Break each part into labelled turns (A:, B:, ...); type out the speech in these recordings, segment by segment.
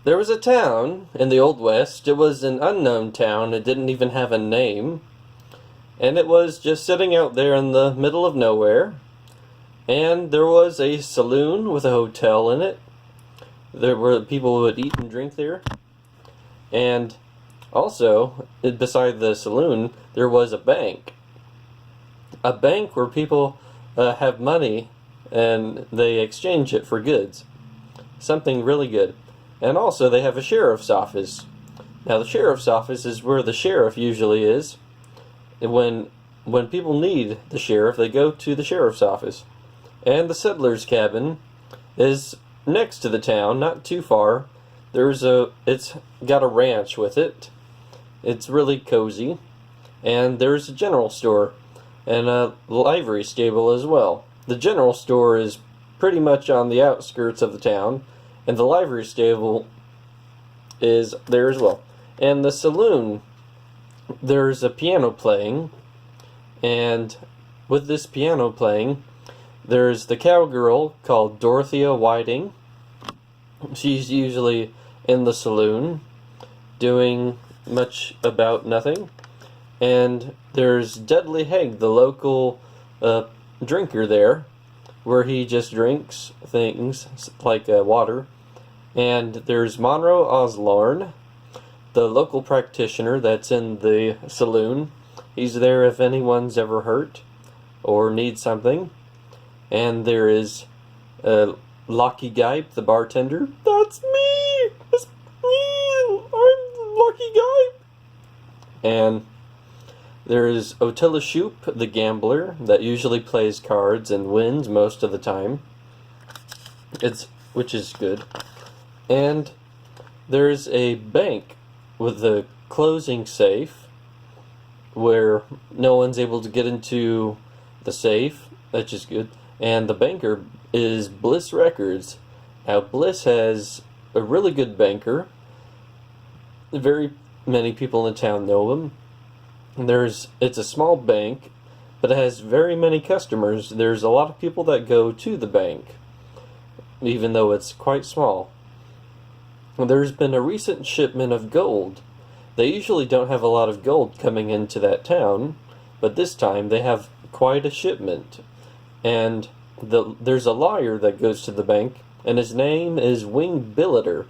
A: There was a town in the Old West. It was an unknown town. It didn't even have a name. And it was just sitting out there in the middle of nowhere. And there was a saloon with a hotel in it. There were people who would eat and drink there. And also, beside the saloon, there was a bank. A bank where people have money and they exchange it for goods. Something really good. And also, they have a sheriff's office. Now, the sheriff's office is where the sheriff usually is. When people need the sheriff, they go to the sheriff's office. And the settler's cabin is next to the town, not too far. It's got a ranch with it. It's really cozy. And there's a general store and a livery stable as well. The general store is pretty much on the outskirts of the town, and the livery stable is there as well. And the saloon, there's a piano playing, and with this piano playing, there's the cowgirl called Dorothea Whiting. She's usually in the saloon doing much about nothing. And there's Dudley Haig, the local drinker there, where he just drinks things like water. And there's Monroe Oslorn, the local practitioner that's in the saloon. He's there if anyone's ever hurt or needs something. And there is Lucky Gipe, the bartender. That's me! That's me! I'm Lucky Gipe! And there is Otilla Shoop, the gambler, that usually plays cards and wins most of the time. Which is good. And there's a bank with a closing safe where no one's able to get into the safe, which is good. And the banker is Bliss Records. Now, Bliss has a really good banker. Very many people in the town know him. It's a small bank, but it has very many customers. There's a lot of people that go to the bank, even though it's quite small. There's been a recent shipment of gold. They usually don't have a lot of gold coming into that town, but this time they have quite a shipment. And there's a lawyer that goes to the bank, and his name is Wing Billiter.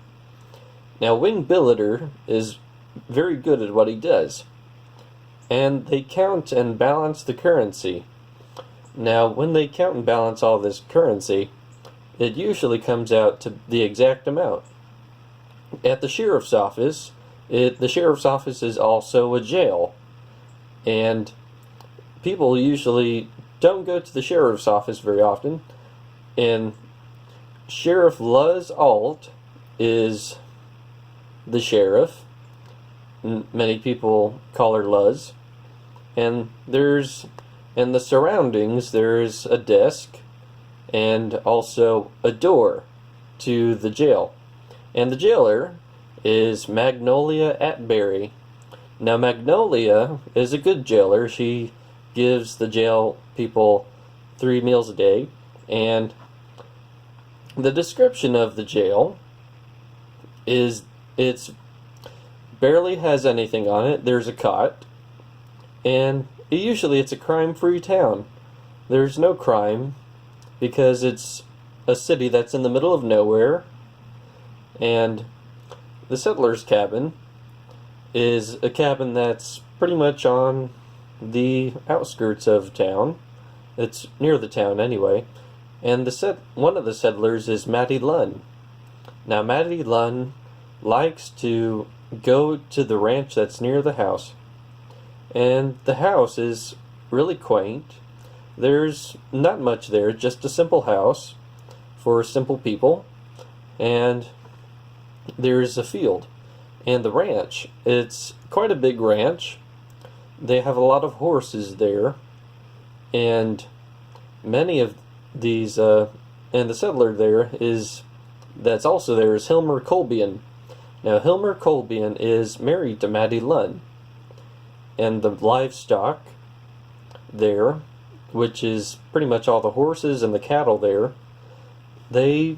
A: Now, Wing Billiter is very good at what he does. And they count and balance the currency. Now, when they count and balance all this currency, it usually comes out to the exact amount. At the sheriff's office, the sheriff's office is also a jail. And people usually don't go to the sheriff's office very often. And Sheriff Luz Alt is the sheriff. Many people call her Luz. And in the surroundings, there's a desk and also a door to the jail. And the jailer is Magnolia Atbury. Now, Magnolia is a good jailer. She gives the jail people 3 meals a day. And the description of the jail is it's barely has anything on it. There's a cot. And usually it's a crime-free town. There's no crime because it's a city that's in the middle of nowhere. And the settler's cabin is a cabin that's pretty much on the outskirts of town. It's near the town anyway. And one of the settlers is Matty Lunn. Now, Matty Lunn likes to go to the ranch that's near the house. And the house is really quaint. There's not much there, just a simple house for simple people. And there's a field. And the ranch, it's quite a big ranch. They have a lot of horses there. And many of these, and the settler that's also there is Hilmer Colbian. Now, Hilmer Colbian is married to Matty Lunn. And the livestock there, which is pretty much all the horses and the cattle there, they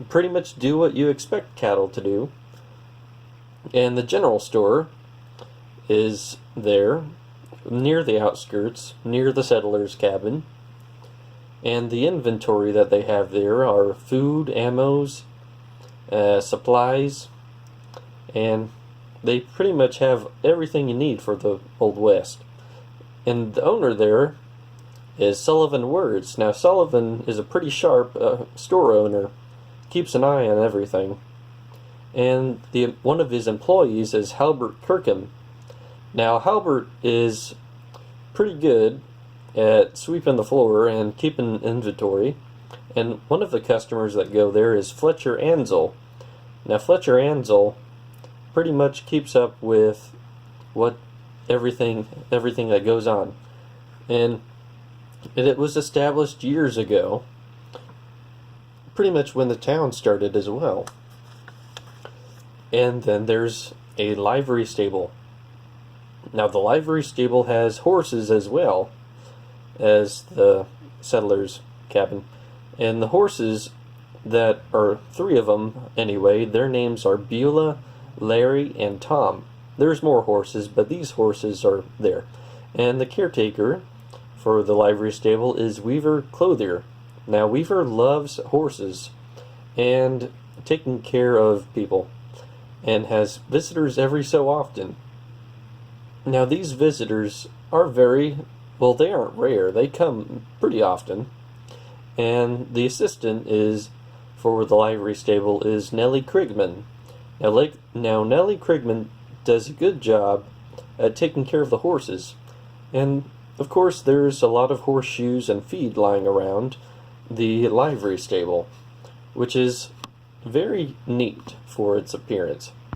A: pretty much do what you expect cattle to do. And the general store is there, near the outskirts, near the settler's cabin. And the inventory that they have there are food, ammos, supplies, and they pretty much have everything you need for the Old West. And the owner there is Sullivan Words. Now, Sullivan is a pretty sharp store owner, keeps an eye on everything. And one of his employees is Halbert Kirkham. Now, Halbert is pretty good at sweeping the floor and keeping inventory. And one of the customers that go there is Fletcher Ansell. Now, Fletcher Ansell pretty much keeps up with everything that goes on. And it was established years ago, pretty much when the town started as well. And then there's a livery stable. Now, the livery stable has horses as well as the settler's cabin. And the horses, that are 3 of them anyway, their names are Beulah, Larry, and Tom. There's more horses, but these horses are there. And the caretaker for the livery stable is Weaver Clothier. Now, Weaver loves horses and taking care of people, and has visitors every so often. Now, these visitors are they aren't rare. They come pretty often. And the assistant for the livery stable is Nellie Krigman. Now, Nellie Krigman does a good job at taking care of the horses. And, of course, there's a lot of horseshoes and feed lying around the livery stable, which is very neat for its appearance.